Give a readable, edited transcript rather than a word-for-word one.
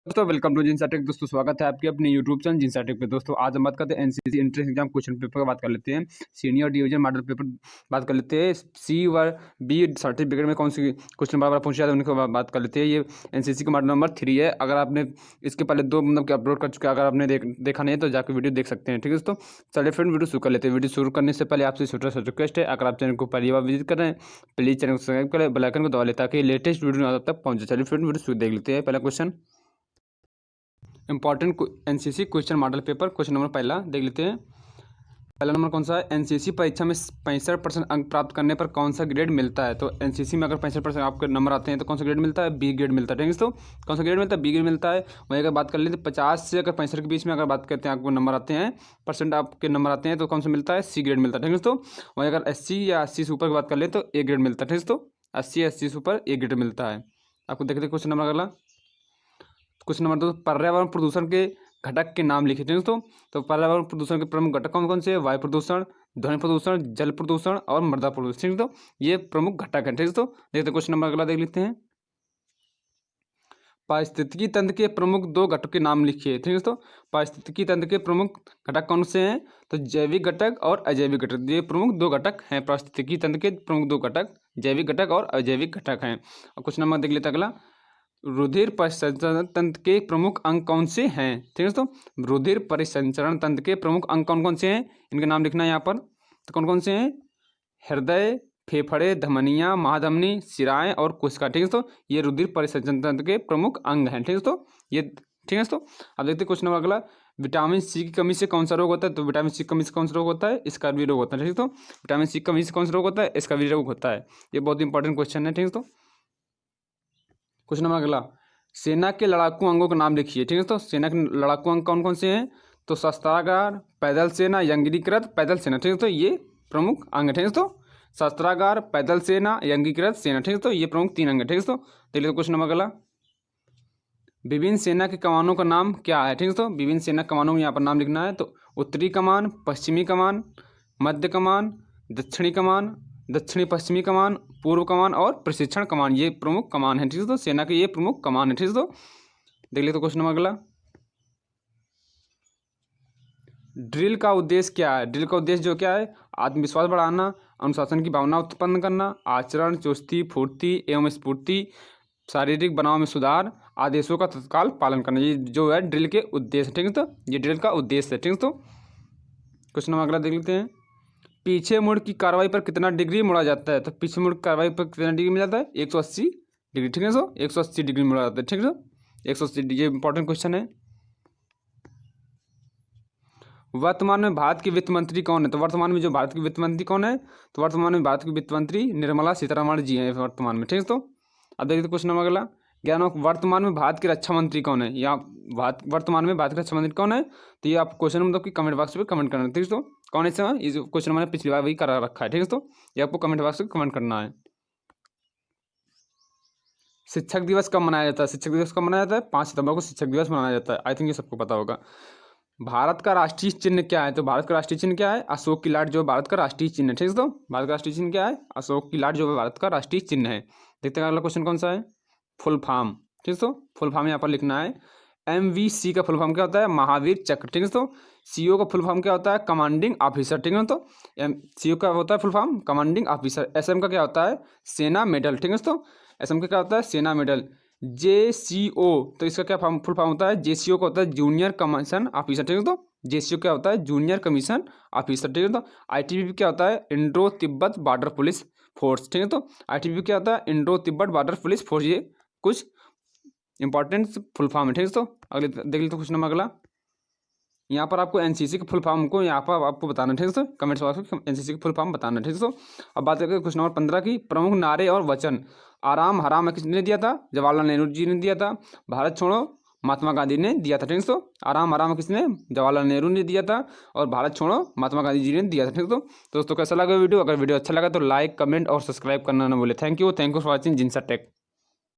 दोस्तों welcome to जिनसा take. दोस्तों स्वागत है आपके अपने यूट्यूब चैनल जिनसा टेक पे। दोस्तों आज हम बात करते हैं NCC entrance exam question paper का बात कर लेते हैं। सीनियर डिवीजन मॉडल पेपर बात कर लेते हैं। सी व बी सर्टिफिकेट में कौन सी क्वेश्चन बार पूछा जाता है उनकी बात कर लेते हैं। ये एनसीसी का मॉडल नंबर 3 है। अगर आपने इसके पहले 2 कि अपलोड कर चुके हैं, अगर आपने देखा नहीं है तो जाकर वीडियो देख सकते हैं। ठीक है दोस्तों, चलिए फ्रेंड वीडियो शुरू कर लेते हैं। वीडियो शुरू करने से पहले आपसे छोटा सा रिक्वेस्ट है, अगर आप चैनल को पहली बार विजिट कर रहे हैं प्लीज़ चैनल को सब्सक्राइब करें, बेल आइकन को दबा लें ताकि लेटेस्ट वीडियो आप तक पहुँचे। चलिए फ्रेंड वीडियो शुरू देख लेते हैं। पहला question important NCC question model paper question number पहला देख लेते हैं। पहला नंबर कौन सा है? एनसीसी परीक्षा में 65% अंक प्राप्त करने पर कौन सा ग्रेड मिलता है? तो एनसीसी में अगर 65% आपके नंबर आते हैं तो कौन सा ग्रेड मिलता है? बी ग्रेड मिलता है। ठीक है तो कौन सा ग्रेड मिलता है? बी ग्रेड मिलता है। वहीं अगर बात कर लेते 50 से अगर 65 के बीच में अगर बात करते हैं आपको नंबर आते हैं, परसेंट आपके नंबर आते हैं तो कौन सा मिलता है? सी ग्रेड मिलता है। ठीक है तो वहीं अगर 80 या 80 से ऊपर की बात कर ले तो ए ग्रेड मिलता है। ठीक है तो 80 से ऊपर ए ग्रेड मिलता है। आपको देखते क्वेश्चन नंबर अगला। क्वेश्चन नंबर 2, पर्यावरण प्रदूषण के घटक के नाम लिखे। ठीक तो पर्यावरण प्रदूषण के प्रमुख घटक कौन कौन से? वायु प्रदूषण, ध्वनि प्रदूषण, जल प्रदूषण और मृदा प्रदूषण। ठीक तो ये प्रमुख घटक है। ठीक तो देखते क्वेश्चन नंबर अगला देख लेते हैं। पारिस्थितिकी तंत्र के प्रमुख 2 घटक के नाम लिखिए। ठीक है तो पारिस्थितिकी तंत्र के प्रमुख घटक कौन से हैं? तो जैविक घटक और अजैविक घटक, ये प्रमुख 2 घटक हैं। पारिस्थितिकी तंत्र के प्रमुख 2 घटक जैविक घटक और अजैविक घटक हैं। और क्वेश्चन नंबर देख लेते हैं अगला। रुधिर परिसंचरण तंत्र के प्रमुख अंग कौन से हैं? ठीक है तो रुधिर परिसंचरण तंत्र के प्रमुख अंग कौन कौन से हैं? इनके नाम लिखना है यहाँ पर। तो कौन कौन से हैं? हृदय, फेफड़े, धमनियाँ, महाधमनी, शिराएं और कोशिका। ठीक है तो ये रुधिर परिसंचरण तंत्र के प्रमुख अंग हैं। ठीक है तो ये ठीक है तो अब देखते हैं क्वेश्चन नंबर अगला। विटामिन सी की कमी से कौन सा रोग होता है? तो विटामिन सी की कमी से कौन सा रोग होता है? स्कर्वी रोग होता है। ठीक है तो विटामिन सी की कमी से कौन सा रोग होता है? स्कर्वी रोग होता है। ये बहुत इंपॉर्टेंट क्वेश्चन है। ठीक है तो क्वेश्चन नंबर अगला। सेना के लड़ाकू अंगों का नाम लिखिए। ठीक है तो सेना के लड़ाकू अंग कौन कौन से हैं? तो शस्त्रागार, पैदल सेना, यंगीकृत पैदल सेना। ठीक है तो ये प्रमुख अंग है। ठीक है तो शस्त्रागार, पैदल सेना, यंगीकृत सेना। ठीक है तो ये प्रमुख 3 अंग है। ठीक है तो देख लीजिए क्वेश्चन नंबर अगला। विभिन्न सेना के कमानों का नाम क्या है? ठीक है तो विभिन्न सेना कमानों में यहाँ पर नाम लिखना है। तो उत्तरी कमान, पश्चिमी कमान, मध्य कमान, दक्षिणी कमान, दक्षिणी पश्चिमी कमान, पूर्व कमान और प्रशिक्षण कमान, ये प्रमुख कमान है। ठीक है तो सेना के ये प्रमुख कमान है। ठीक है तो देख लेते क्वेश्चन नंबर अगला। ड्रिल का उद्देश्य क्या है? ड्रिल का उद्देश्य जो क्या है? आत्मविश्वास बढ़ाना, अनुशासन की भावना उत्पन्न करना, आचरण, चुस्ती, फुर्ती एवं स्फूर्ति, शारीरिक बनाव में सुधार, आदेशों का तत्काल पालन करना, ये जो है ड्रिल के उद्देश्य। ठीक है तो ये ड्रिल का उद्देश्य है। ठीक है तो क्वेश्चन नंबर अगला देख लेते हैं। पीछे मुड़ की कार्रवाई पर कितना डिग्री मुड़ा जाता है? तो पीछे मुड़ की कार्रवाई पर कितना डिग्री मिल जाता है? 180 डिग्री। ठीक है सो 180 डिग्री मुड़ा जाता है। ठीक है 180 डिग्री, ये इंपॉर्टेंट क्वेश्चन है। वर्तमान में भारत के वित्त मंत्री कौन है? तो वर्तमान में जो भारत के वित्त मंत्री कौन है? तो वर्तमान में भारत के वित्त मंत्री निर्मला सीतारमण जी हैं वर्तमान में। ठीक है तो अब देखिए क्वेश्चन नंबर अगला। वर्तमान में भारत के रक्षा मंत्री कौन है? या वर्तमान में भारत के रक्षा मंत्री कौन है? तो ये आप क्वेश्चन मतलब कि कमेंट बॉक्स में कमेंट करना है। ठीक है तो कौन है सर? ये क्वेश्चन मैंने पिछली बार वही करा रखा है। ठीक है तो ये आपको कमेंट बॉक्स में कमेंट करना है। शिक्षक दिवस कब मनाया जाता है? शिक्षक दिवस कब मनाया जाता है? 5 सितंबर को शिक्षक दिवस मनाया जाता है। आई थिंक ये सबको पता होगा। भारत का राष्ट्रीय चिन्ह क्या है? तो भारत का राष्ट्रीय चिन्ह क्या है? अशोक की लाट, जो भारत का राष्ट्रीय चिन्ह है। ठीक है तो भारत का राष्ट्रीय चिन्ह क्या है? अशोक की लाट, जो भारत का राष्ट्रीय चिन्ह है। देखते हैं अगला क्वेश्चन कौन सा है। Full form. ठीक है तो फुल फॉर्म यहाँ पर लिखना है। MVC का फुल फॉर्म क्या होता है? महावीर चक्र। ठीक है तो CO का फुल फॉर्म क्या होता है? Commanding officer. ठीक है तो CO का होता है full form commanding officer. SM का क्या होता है? सेना मेडल। ठीक है तो SM का क्या होता है? सेना मेडल। JCO, तो इसका क्या फुल फॉर्म होता है? JCO का होता है जूनियर कमीशन ऑफिसर। ठीक है तो JCO क्या होता है? Junior commission officer. ठीक है तो ITBP क्या होता है? Indo Tibet border police force. ठीक है तो ITBP क्या होता है? Indo Tibet border police force. ये कुछ इंपॉर्टेंट फुल फॉर्म है। ठीक है तो अगले देख लेते क्वेश्चन नंबर अगला। यहाँ पर आपको एनसीसी के फुल फॉर्म को यहाँ पर आपको बताना है। ठीक है तो कमेंट्स बॉक्स में एनसीसी के फुल फॉर्म बताना है। ठीक है तो अब बात करते हैं क्वेश्चन नंबर 15 की। प्रमुख नारे और वचन। आराम हराम किसने दिया था? जवाहरलाल नेहरू जी ने दिया था। भारत छोड़ो महात्मा गांधी ने दिया था। ठीक है तो आराम हराम किसने? जवाहरलाल नेहरू ने दिया था और भारत छोड़ो महात्मा गांधी जी ने दिया था। ठीक है तो दोस्तों कैसा लगा वीडियो? अगर वीडियो अच्छा लगा तो लाइक, कमेंट और सब्सक्राइब करना ना भूले। Thank you for watching Jinsa take.